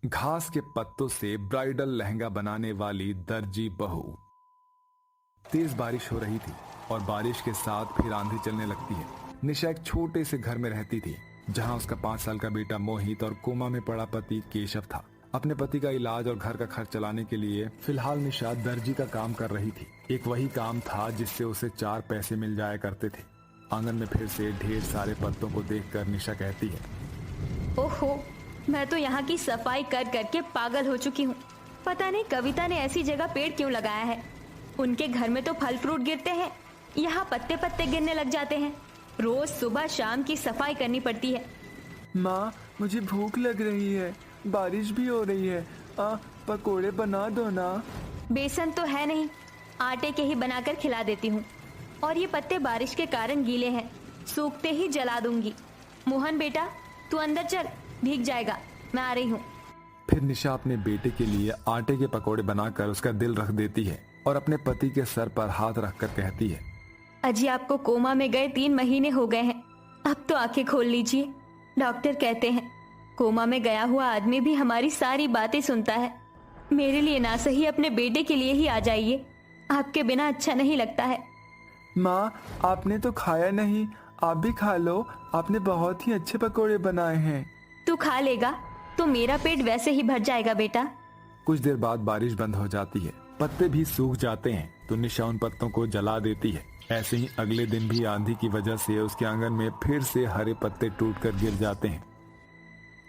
घास के पत्तों से ब्राइडल लहंगा बनाने वाली दर्जी बहू। तेज बारिश हो रही थी और बारिश के साथ फिर आंधी चलने लगती है। निशा एक छोटे से घर में रहती थी जहां उसका 5 साल का बेटा मोहित और कोमा में पड़ा पति केशव था। अपने पति का इलाज और घर का खर्च चलाने के लिए फिलहाल निशा दर्जी का काम कर रही थी। एक वही काम था जिससे उसे 4 पैसे मिल जाया करते थे। आंगन में फिर से ढेर सारे पत्तों को देखकर निशा कहती है, ओहो, मैं तो यहाँ की सफाई कर करके पागल हो चुकी हूँ। पता नहीं कविता ने ऐसी जगह पेड़ क्यों लगाया है। उनके घर में तो फल फ्रूट गिरते हैं, यहाँ पत्ते पत्ते गिरने लग जाते हैं। रोज सुबह शाम की सफाई करनी पड़ती है। माँ, मुझे भूख लग रही है, बारिश भी हो रही है। पकोड़े बना दो ना। बेसन तो है नहीं, आटे के ही बनाकर खिला देती हूँ। और ये पत्ते बारिश के कारण गीले हैं, सूखते ही जला दूंगी। मोहन बेटा, तू अंदर चल, भीग जाएगा, मैं आ रही हूँ। फिर निशा अपने बेटे के लिए आटे के पकोड़े बनाकर उसका दिल रख देती है और अपने पति के सर पर हाथ रखकर कहती है, अजी आपको कोमा में गए 3 महीने हो गए हैं, अब तो आंखें खोल लीजिए। डॉक्टर कहते हैं कोमा में गया हुआ आदमी भी हमारी सारी बातें सुनता है। मेरे लिए ना सही अपने बेटे के लिए ही आ जाइए, आपके बिना अच्छा नहीं लगता है। माँ, आपने तो खाया नहीं, आप भी खा लो, आपने बहुत ही अच्छे पकोड़े बनाए हैं। तू खा लेगा तो मेरा पेट वैसे ही भर जाएगा बेटा। कुछ देर बाद बारिश बंद हो जाती है, पत्ते भी सूख जाते हैं तो निशा उन पत्तों को जला देती है। ऐसे ही अगले दिन भी आंधी की वजह से उसके आंगन में फिर से हरे पत्ते टूटकर गिर जाते हैं।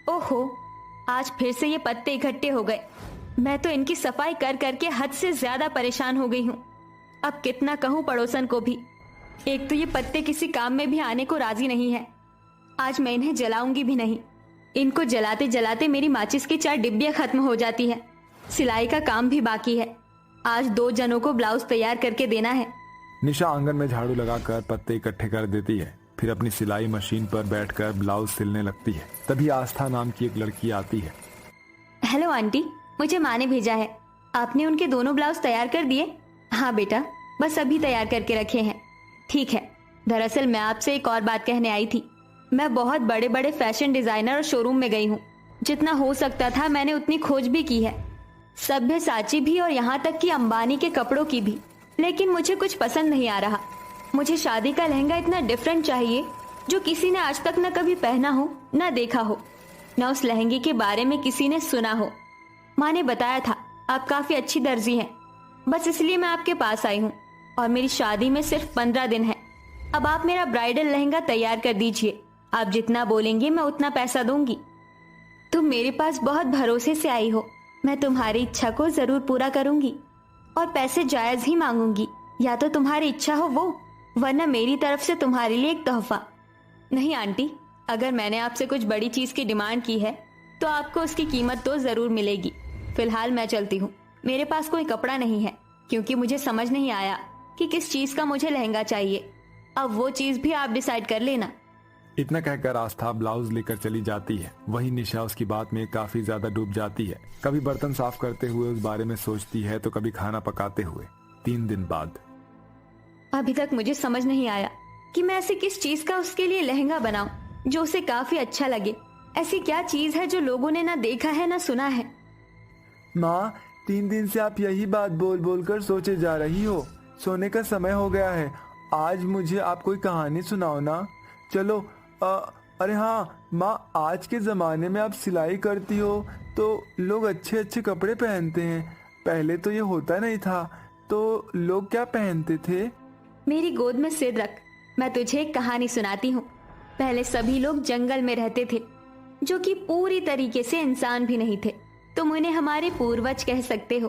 ओहो, आज फिर से ये पत्ते इकट्ठे हो गए। मैं तो इनकी सफाई कर करके हद से ज्यादा परेशान हो गई हूँ। अब कितना कहूँ पड़ोसन को भी। एक तो ये पत्ते किसी काम में भी आने को राजी नहीं है। आज मैं इन्हें जलाऊंगी भी नहीं। इनको जलाते जलाते मेरी माचिस की 4 डिब्बियां खत्म हो जाती है। सिलाई का काम भी बाकी है, आज 2 जनों को ब्लाउज तैयार करके देना है। निशा आंगन में झाड़ू लगाकर पत्ते इकट्ठे कर देती है, फिर अपनी सिलाई मशीन पर बैठकर ब्लाउज सिलने लगती है। तभी आस्था नाम की एक लड़की आती है। हेलो आंटी, मुझे माँ ने भेजा है, आपने उनके दोनों ब्लाउज तैयार कर दिए? हाँ बेटा, बस अभी तैयार करके रखे हैं। ठीक है, दरअसल मैं आपसे एक और बात कहने आई थी। मैं बहुत बड़े बड़े फैशन डिजाइनर और शोरूम में गई हूँ। जितना हो सकता था मैंने उतनी खोज भी की है, सभ्यसाची भी और यहाँ तक कि अंबानी के कपड़ों की भी, लेकिन मुझे कुछ पसंद नहीं आ रहा। मुझे शादी का लहंगा इतना डिफरेंट चाहिए जो किसी ने आज तक न कभी पहना हो, न देखा हो, न उस लहंगे के बारे में किसी ने सुना हो। माँ ने बताया था आप काफी अच्छी दर्जी हैं, बस इसलिए मैं आपके पास आई हूँ। और मेरी शादी में सिर्फ 15 दिन है। अब आप मेरा ब्राइडल लहंगा तैयार कर दीजिए। आप जितना बोलेंगे मैं उतना पैसा दूंगी। तुम मेरे पास बहुत भरोसे से आई हो, मैं तुम्हारी इच्छा को जरूर पूरा करूंगी और पैसे जायज ही मांगूंगी। या तो तुम्हारी इच्छा हो वो, वरना मेरी तरफ से तुम्हारे लिए एक तोहफा। नहीं आंटी, अगर मैंने आपसे कुछ बड़ी चीज की डिमांड की है तो आपको उसकी कीमत तो जरूर मिलेगी। फिलहाल मैं चलती हूँ, मेरे पास कोई कपड़ा नहीं है क्योंकि मुझे समझ नहीं आया कि किस चीज का मुझे लहंगा चाहिए। अब वो चीज भी आप डिसाइड कर लेना। इतना कहकर आस्था ब्लाउज लेकर चली जाती है। वहीं निशा उसकी बात में काफी ज्यादा डूब जाती है। कभी बर्तन साफ करते हुए उस बारे में सोचती है तो कभी खाना पकाते हुए। 3 दिन बाद अभी तक मुझे समझ नहीं आया कि मैं ऐसी किस चीज का उसके लिए लहंगा बनाऊं जो उसे काफी अच्छा लगे। ऐसी क्या चीज है जो लोगों ने ना देखा है ना सुना है। माँ, 3 दिन से आप यही बात बोल बोल कर सोचे जा रही हो। सोने का समय हो गया है, आज मुझे आप कोई कहानी सुनाओ ना। चलो। अरे हाँ माँ, आज के ज़माने में आप सिलाई करती हो तो लोग अच्छे अच्छे कपड़े पहनते हैं। पहले तो ये होता नहीं था, तो लोग क्या पहनते थे? मेरी गोद में सिर रख, मैं तुझे एक कहानी सुनाती हूँ। पहले सभी लोग जंगल में रहते थे, जो कि पूरी तरीके से इंसान भी नहीं थे। तुम उन्हें हमारे पूर्वज कह सकते हो।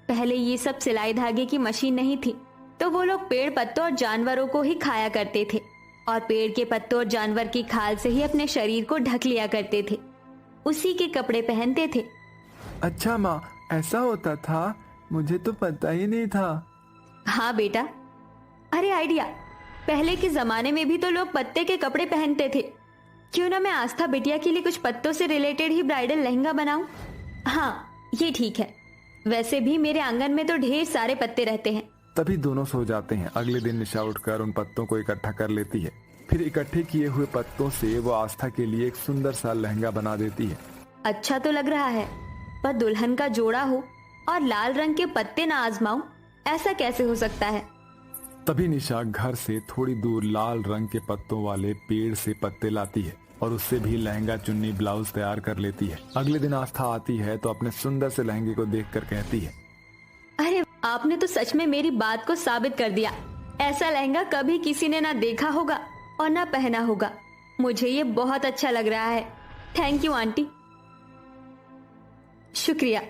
पहले ये सब सिलाई धागे की मशीन नहीं थी, तो वो लोग पेड़ पत्तों और जानवरों को ही खाया करते थे और पेड़ के पत्तों और जानवर की खाल से ही अपने शरीर को ढक लिया करते थे। उसी के कपड़े पहनते थे। अच्छा माँ, ऐसा होता था? मुझे तो पता ही नहीं था। हाँ बेटा, अरे आइडिया, पहले के जमाने में भी तो लोग पत्ते के कपड़े पहनते थे। क्यों ना मैं आस्था बिटिया के लिए कुछ पत्तों से रिलेटेड ही ब्राइडल लहंगा बनाऊं। हाँ, ये ठीक है। वैसे भी मेरे आंगन में तो ढेर सारे पत्ते रहते हैं। तभी दोनों सो जाते हैं। अगले दिन निशा उठकर उन पत्तों को इकट्ठा कर लेती है। फिर इकट्ठे किए हुए पत्तों से वो आस्था के लिए एक सुंदर सा लहंगा बना देती है। अच्छा तो लग रहा है, पर दुल्हन का जोड़ा हो और लाल रंग के पत्ते ना आजमाऊं, ऐसा कैसे हो सकता है? तभी निशा घर से थोड़ी दूर लाल रंग के पत्तों वाले पेड़ से पत्ते लाती है और उससे भी लहंगा चुन्नी ब्लाउज तैयार कर लेती है। अगले दिन आस्था आती है तो अपने सुंदर से लहंगे को देखकर कहती है, अरे आपने तो सच में मेरी बात को साबित कर दिया। ऐसा लहंगा कभी किसी ने ना देखा होगा और ना पहना होगा। मुझे ये बहुत अच्छा लग रहा है। Thank you aunty. शुक्रिया।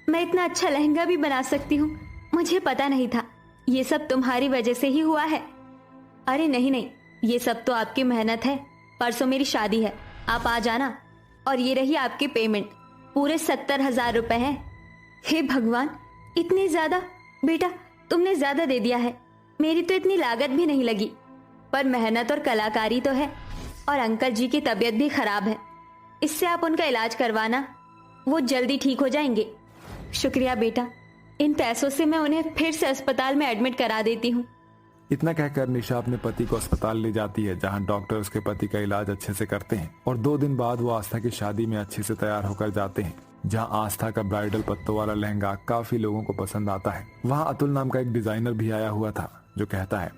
मैं इतना अच्छा लहंगा भी बना सकती हूँ, मुझे पता नहीं था। ये सब तुम्हारी वजह से ही हुआ है। अरे नहीं नहीं, ये सब तो आपकी मेहनत है। परसों मेरी शादी है, आप आ जाना। और ये रही आपकी पेमेंट, पूरे 70,000 रुपए हैं। हे भगवान, इतने ज्यादा? बेटा तुमने ज्यादा दे दिया है, मेरी तो इतनी लागत भी नहीं लगी। पर मेहनत और कलाकारी तो है। और अंकल जी की तबीयत भी खराब है, इससे आप उनका इलाज करवाना, वो जल्दी ठीक हो जाएंगे। शुक्रिया बेटा, इन पैसों से मैं उन्हें फिर से अस्पताल में एडमिट करा देती हूँ। इतना कहकर निशा अपने पति को अस्पताल ले जाती है, जहां डॉक्टर उसके पति का इलाज अच्छे से करते हैं। और 2 दिन बाद वो आस्था की शादी में अच्छे से तैयार होकर जाते हैं, जहां आस्था का ब्राइडल पत्तों वाला लहंगा काफी लोगों को पसंद आता है। वहां अतुल नाम का एक डिजाइनर भी आया हुआ था, जो कहता है,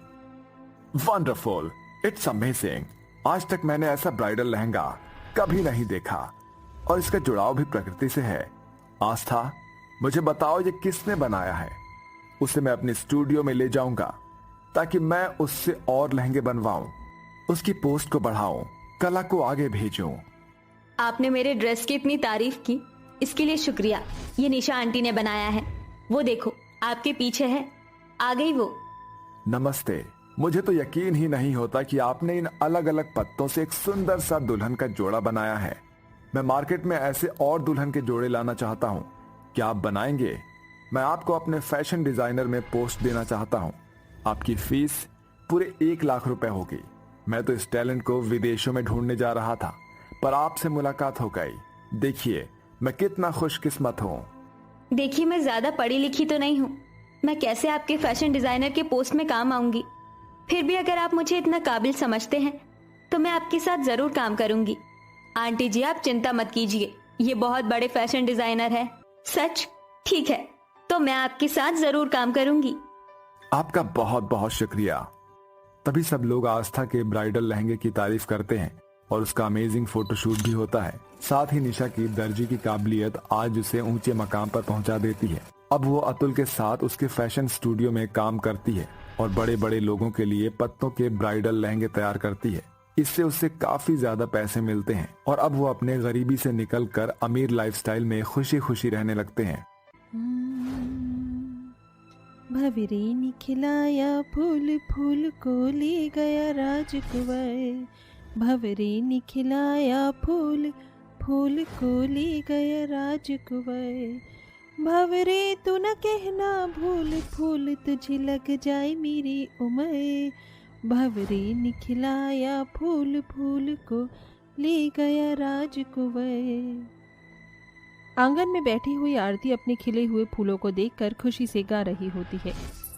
वंडरफुल, इट्स अमेजिंग। आज तक मैंने ऐसा ब्राइडल लहंगा कभी नहीं देखा और इसका जुड़ाव भी प्रकृति से है। आस्था, मुझे बताओ ये किसने बनाया है? उसे मैं अपने स्टूडियो में ले जाऊंगा ताकि मैं उससे और लहंगे बनवाऊं, उसकी पोस्ट को बढ़ाऊं, कला को आगे भेजूं। आपने मेरे ड्रेस की इतनी तारीफ की, इसके लिए शुक्रिया। ये निशा आंटी ने बनाया है, वो देखो आपके पीछे है, आ गई वो। नमस्ते। मुझे तो यकीन ही नहीं होता कि आपने इन अलग अलग पत्तों से एक सुंदर सा दुल्हन का जोड़ा बनाया है। मैं मार्केट में ऐसे और दुल्हन के जोड़े लाना चाहता हूँ, क्या आप बनाएंगे? मैं आपको अपने फैशन डिजाइनर में पोस्ट देना चाहता हूँ। आपकी फीस पूरे 1 लाख रुपए होगी। मैं तो इस टैलेंट को विदेशों में ढूंढने जा रहा था, पर आपसे मुलाकात हो गई। देखिए मैं कितना खुशकिस्मत हूँ। देखिए मैं ज्यादा पढ़ी लिखी तो नहीं हूँ, मैं कैसे आपके फैशन डिजाइनर के पोस्ट में काम आऊंगी। फिर भी अगर आप मुझे इतना काबिल समझते हैं तो मैं आपके साथ जरूर काम करूंगी। आंटी जी आप चिंता मत कीजिए, ये बहुत बड़े फैशन डिजाइनर है। सच? ठीक है, तो मैं आपके साथ जरूर काम करूंगी। आपका बहुत बहुत शुक्रिया। तभी सब लोग आस्था के ब्राइडल लहंगे की तारीफ करते हैं और उसका अमेजिंग फोटोशूट भी होता है। साथ ही निशा की दर्जी की काबिलियत आज उसे ऊंचे मकाम पर पहुंचा देती है। अब वो अतुल के साथ उसके फैशन स्टूडियो में काम करती है और बड़े बड़े लोगों के लिए पत्तों के ब्राइडल लहंगे तैयार करती है। इससे उससे काफी ज्यादा पैसे मिलते हैं और अब वो अपने गरीबी से निकलकर अमीर लाइफस्टाइल में खुशी खुशी रहने लगते हैं। भंवरे ने खिलाया फूल, फूल को ले गया राजकुंवर। भंवरे ने खिलाया फूल, फूल को ले गया राजकुंवर। भंवरे तू न कहना भूल, फूल तुझे लग जाए मेरी उम्र। भंवरे ने खिलाया फूल, फूल को ले गया राजकुंवर। आंगन में बैठी हुई आरती अपने खिले हुए फूलों को देखकर खुशी से गा रही होती है।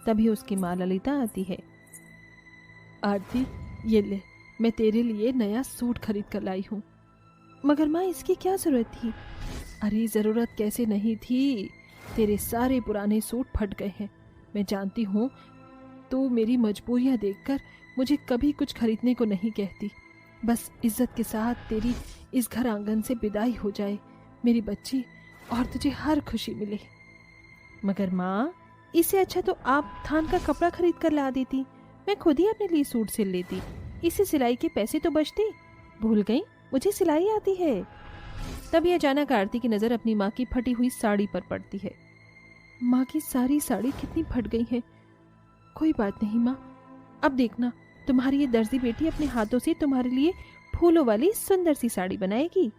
तभी उसकी माँ ललिता आती है। आरती, ये ले, मैं तेरे लिए नया सूट खरीद कर लाई हूँ। मगर माँ इसकी क्या जरूरत थी? अरे जरूरत कैसे नहीं थी, तेरे सारे पुराने सूट फट गए हैं। मैं जानती हूँ तो मेरी मजबूरियाँ देखकर मुझे कभी कुछ खरीदने को नहीं कहती। बस इज्जत के साथ तेरी इस घर आंगन से विदाई हो जाए मेरी बच्ची, और तुझे हर खुशी मिले। मगर माँ, इससे अच्छा तो आप थान का कपड़ा खरीद कर ला देती, मैं खुद ही अपने लिए सूट सिल लेती। इससे सिलाई के पैसे तो बचते। भूल गई, मुझे सिलाई आती है। तभी अचानक आरती की नजर अपनी माँ की फटी हुई साड़ी पर पड़ती है। माँ की सारी साड़ी कितनी फट गई है। कोई बात नहीं माँ, अब देखना तुम्हारी ये दर्जी बेटी अपने हाथों से तुम्हारे लिए फूलों वाली सुंदर सी साड़ी बनाएगी।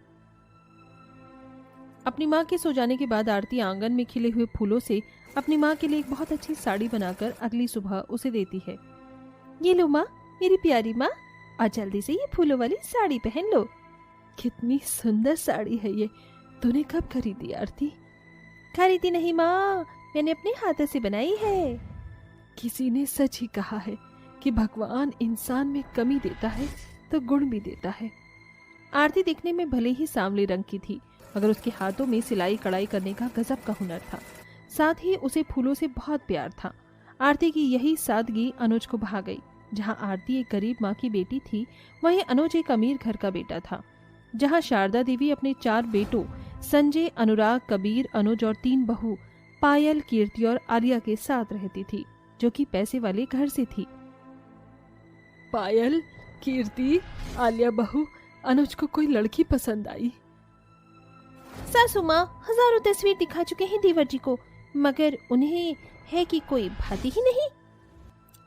अपनी माँ के सो जाने के बाद आरती आंगन में खिले हुए फूलों से अपनी माँ के लिए एक बहुत अच्छी साड़ी बनाकर अगली सुबह उसे देती है। ये लो माँ, मेरी प्यारी माँ, और जल्दी से ये फूलों वाली साड़ी पहन लो। कितनी सुंदर साड़ी है ये, तूने कब खरीदी आरती? खरीदी नहीं माँ, मैंने अपने हाथों से बनाई है। किसी ने सच ही कहा है कि भगवान इंसान में कमी देता है तो गुण भी देता है। आरती दिखने में भले ही सांवले रंग की थी, मगर उसके हाथों में सिलाई कढ़ाई करने का गजब का हुनर था। साथ ही उसे फूलों से बहुत प्यार था। आरती की यही सादगी अनुज को भा गई। जहां आरती एक गरीब माँ की बेटी थी, वहीं अनुज एक अमीर घर का बेटा था। जहां शारदा देवी अपने 4 बेटों संजय, अनुराग, कबीर, अनुज और 3 बहू पायल, कीर्ति और आलिया के साथ रहती थी, जो कि पैसे वाले घर से थी। पायल, कीर्ति, आलिया बहू, अनुज को कोई लड़की पसंद आई। सासू माँ हजारों तस्वीर दिखा चुके हैं देवर जी को, मगर उन्हें है कि कोई भाती ही नहीं।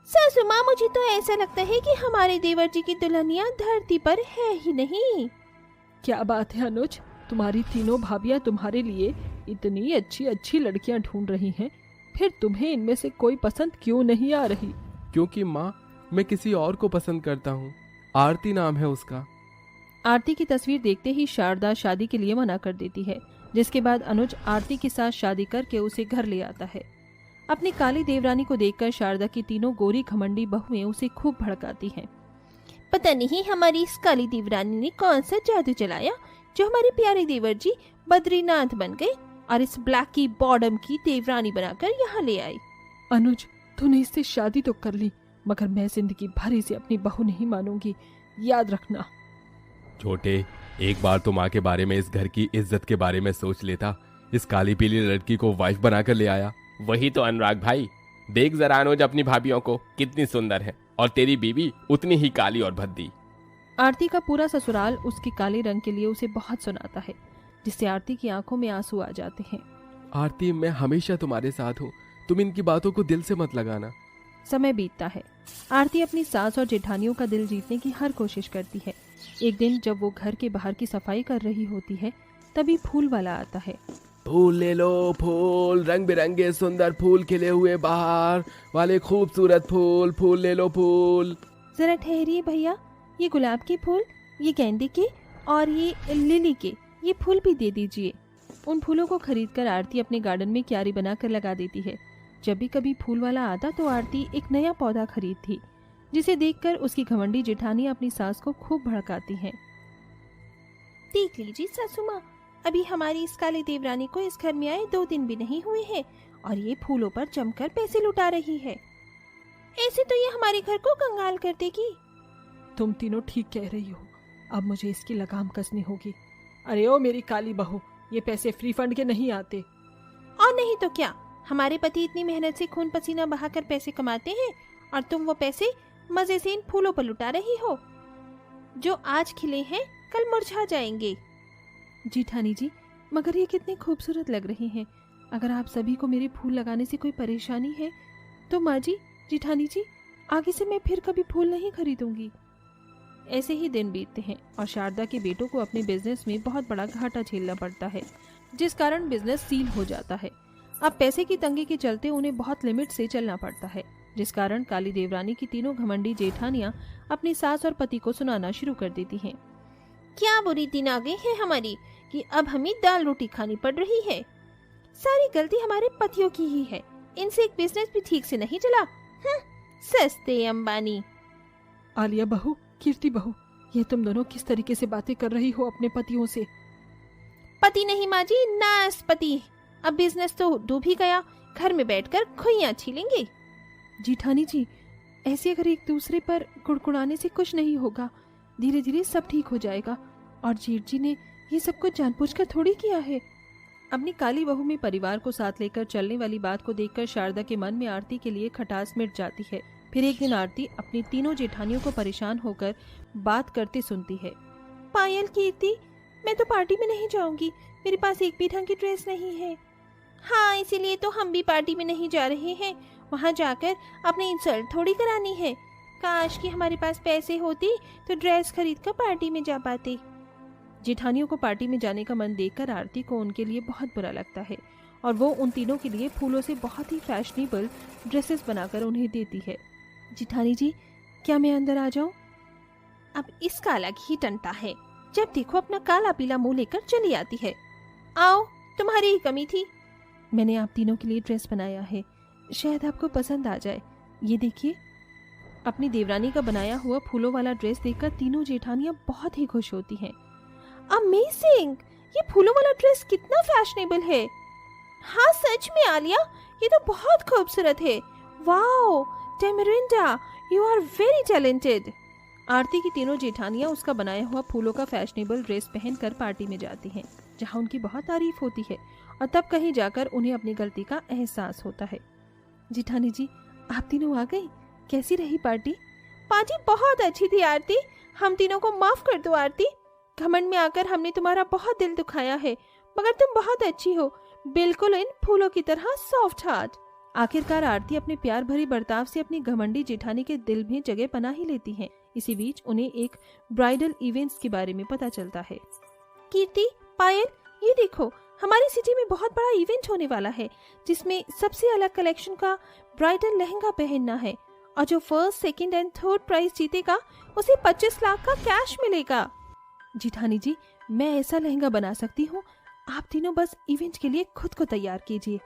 सासू माँ मुझे तो ऐसा लगता है कि हमारे देवर जी की दुल्हनिया धरती पर है ही नहीं। क्या बात है अनुज, तुम्हारी तीनों भाभियां तुम्हारे लिए इतनी अच्छी अच्छी लड़कियां ढूंढ रही हैं, फिर तुम्हें इनमें से कोई पसंद क्यों नहीं आ रही? क्योंकि माँ, मैं किसी और को पसंद करता हूँ। आरती नाम है उसका। आरती की तस्वीर देखते ही शारदा शादी के लिए मना कर देती है, जिसके बाद अनुज आरती के साथ शादी करके उसे घर ले आता है। अपनी काली देवरानी को देखकर शारदा की तीनों गोरी घमंडी बहुएं उसे खूब भड़काती हैं। पता नहीं हमारी इस काली देवरानी ने कौन सा जादू चलाया जो हमारे प्यारे देवर जी बद्रीनाथ बन गए और इस ब्लैक की बॉडम की देवरानी बनाकर यहाँ ले आई। अनुज, तूने इससे शादी तो कर ली, मगर मैं जिंदगी भर इसे अपनी बहू नहीं मानूंगी, याद रखना। छोटे, एक बार तो माँ के बारे में, इस घर की इज्जत के बारे में सोच लेता। इस काली पीली लड़की को वाइफ बनाकर ले आया। वही तो अनुराग भाई, देख जरा अनुज अपनी भाभियों को, कितनी सुंदर है, और तेरी बीवी उतनी ही काली और भद्दी। आरती का पूरा ससुराल उसके काले रंग के लिए उसे बहुत सुनाता है, जिससे आरती की आंखों में आंसू आ जाते हैं। आरती, मैं हमेशा तुम्हारे साथ हूँ, तुम इनकी बातों को दिल से मत लगाना। समय बीतता है। आरती अपनी सास और जेठानियों का दिल जीतने की हर कोशिश करती है। एक दिन जब वो घर के बाहर की सफाई कर रही होती है, तभी फूल वाला आता है। फूल ले लो, फूल, रंग बिरंगे सुंदर फूल खिले हुए बाहर वाले खूबसूरत फूल, फूल ले लो फूल। जरा ठहरिए भैया, ये गुलाब के फूल, ये गेंदे के और ये लिली के, ये फूल भी दे दीजिए। उन फूलों को खरीदकर आरती अपने गार्डन में क्यारी बनाकर लगा देती है। जब भी कभी फूल वाला आता तो आरती एक नया पौधा खरीदती, जिसे देखकर उसकी घमंडी जेठानी अपनी सास को खूब भड़काती हैं। देख लीजिए सासू माँ, अभी हमारी इस काली देवरानी को इस घर में आए 2 दिन भी नहीं हुए हैं और ये फूलों पर जमकर पैसे लुटा रही है। ऐसे तो ये हमारे घर को कंगाल कर देगी। तुम तीनों ठीक कह रही हो, अब मुझे इसकी लगाम कसनी होगी। अरे ओ मेरी काली बहू, ये पैसे फ्री फंड के नहीं आते। और नहीं तो क्या, हमारे पति इतनी मेहनत से खून पसीना बहाकर पैसे कमाते हैं और तुम वो पैसे मजे से इन फूलों पर लुटा रही हो, जो आज खिले हैं कल मुरझा जाएंगे। जेठानी जी, मगर ये कितने खूबसूरत लग रहे हैं। अगर आप सभी को मेरे फूल लगाने से कोई परेशानी है तो माँ जी, जेठानी जी, आगे से मैं फिर कभी फूल नहीं खरीदूंगी। ऐसे ही दिन बीतते हैं और शारदा के बेटों को अपने बिजनेस में बहुत बड़ा घाटा झेलना पड़ता है, जिस कारण बिजनेस सील हो जाता है। अब पैसे की तंगी के चलते उन्हें बहुत लिमिट से चलना पड़ता है, जिस कारण काली देवरानी की तीनों घमंडी जेठानियां अपनी सास और पति को सुनाना शुरू कर देती हैं। क्या बुरी दिन आ गई है हमारी कि अब हमें दाल रोटी खानी पड़ रही है। सारी गलती हमारे पतियों की ही है, इनसे एक बिजनेस भी ठीक से नहीं चला। सस्ते अंबानी। आलिया बहू, कीर्ति बहू, ये तुम दोनों किस तरीके से बातें कर रही हो अपने पतियों से? पति नहीं माँ जी, नासपति। अब बिजनेस तो डूब ही गया, घर में बैठकर खुइयां छीलेंगे। जेठानी जी, ऐसे अगर एक दूसरे पर कुड़कुड़ाने से कुछ नहीं होगा, धीरे धीरे सब ठीक हो जाएगा। और जेठ जी ने ये सब कुछ जानबूझकर थोड़ी किया है। अपनी काली बहू में परिवार को साथ लेकर चलने वाली बात को देखकर शारदा के मन में आरती के लिए खटास मिट जाती है। फिर एक दिन आरती अपनी तीनों जेठानियों को परेशान होकर बात करते सुनती है। पायल, कीर्ति, मैं तो पार्टी में नहीं जाऊंगी, मेरे पास एक भी ढंग की ड्रेस नहीं है। हाँ, इसीलिए तो हम भी पार्टी में नहीं जा रहे हैं, वहाँ जाकर अपनी इंसल्ट थोड़ी करानी है। काश कि हमारे पास पैसे होती तो ड्रेस खरीद कर पार्टी में जा पाते। जेठानियों को पार्टी में जाने का मन देखकर आरती को उनके लिए बहुत बुरा लगता है और वो उन तीनों के लिए फूलों से बहुत ही फैशनेबल ड्रेसेस बनाकर उन्हें देती है। जेठानी जी, क्या मैं अंदर आ जाऊं? अब इसका अलग ही टंटा है, जब देखो अपना काला पीला मुंह लेकर चली आती है। आओ, तुम्हारी ही कमी थी। मैंने आप तीनों के लिए ड्रेस बनाया है, शायद आपको पसंद आ जाए। ये देखिए। अपनी देवरानी का बनाया हुआ फूलों वाला ड्रेस देखकर तीनों जेठानियां बहुत ही खुश होती हैं। अमेजिंग, ये फूलों वाला ड्रेस कितना फैशनेबल है। हाँ सच में आलिया, ये तो बहुत खूबसूरत है। वाओ टेमरिंडा, you are very talented. Aarti की तीनों जेठानियां उसका बनाया हुआ फूलों का फैशनेबल ड्रेस पहनकर पार्टी में जाती हैं, जहां उनकी बहुत तारीफ होती है और तब कहीं जाकर उन्हें अपनी गलती का एहसास होता है। जेठानी जी, आप तीनों आ गई, कैसी रही पार्टी? पार्टी बहुत अच्छी थी आरती, हम तीनों को माफ कर दो आरती। घमंड में आकर हमने तुम्हारा बहुत दिल दुखाया है, मगर तुम बहुत अच्छी हो, बिल्कुल इन फूलों की तरह सॉफ्ट हार्ट। आखिरकार आरती अपने प्यार भरी बर्ताव से अपनी घमंडी जेठानी के दिल में जगह बना ही लेती हैं। इसी बीच उन्हें एक ब्राइडल इवेंट्स के बारे में पता चलता है। कीर्ति, पायल, ये देखो, हमारी सिटी में बहुत बड़ा इवेंट होने वाला है, जिसमें सबसे अलग कलेक्शन का ब्राइडल लहंगा पहनना है, और जो first, second and third prize जीतेगा उसे 25 लाख का कैश मिलेगा। जेठानी जी, मैं ऐसा लहंगा बना सकती हूँ, आप तीनों बस इवेंट के लिए खुद को तैयार कीजिए।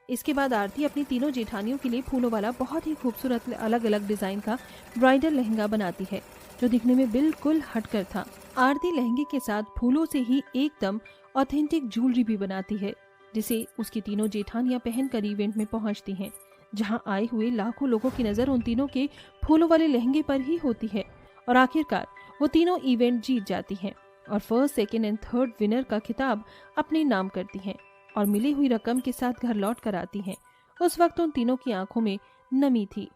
इसके बाद आरती अपनी तीनों जेठानियों के लिए फूलों वाला बहुत ही खूबसूरत अलग अलग डिजाइन का ब्राइडल लहंगा बनाती है, जो दिखने में बिल्कुल हटकर था। आरती लहंगे के साथ फूलों से ही एकदम ऑथेंटिक ज्वेलरी भी बनाती है, जिसे उसकी तीनों जेठानियां पहनकर इवेंट में पहुंचती हैं, जहां आए हुए लाखों लोगों की नजर उन तीनों के फूलों वाले लहंगे पर ही होती है। और आखिरकार वो तीनों इवेंट जीत जाती हैं और first, second and third winner का खिताब अपने नाम करती हैं और मिली हुई रकम के साथ घर लौट कर आती हैं। उस वक्त उन तीनों की आंखों में नमी थी।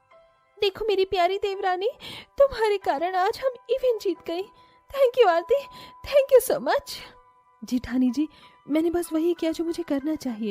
देखो मेरी प्यारी देवरानी, तुम्हारे कारण आज हम इवेंट जीत गए। Thank you Aarti, thank you so much. जेठानी जी, मैंने बस वही किया जो मुझे करना चाहिए था।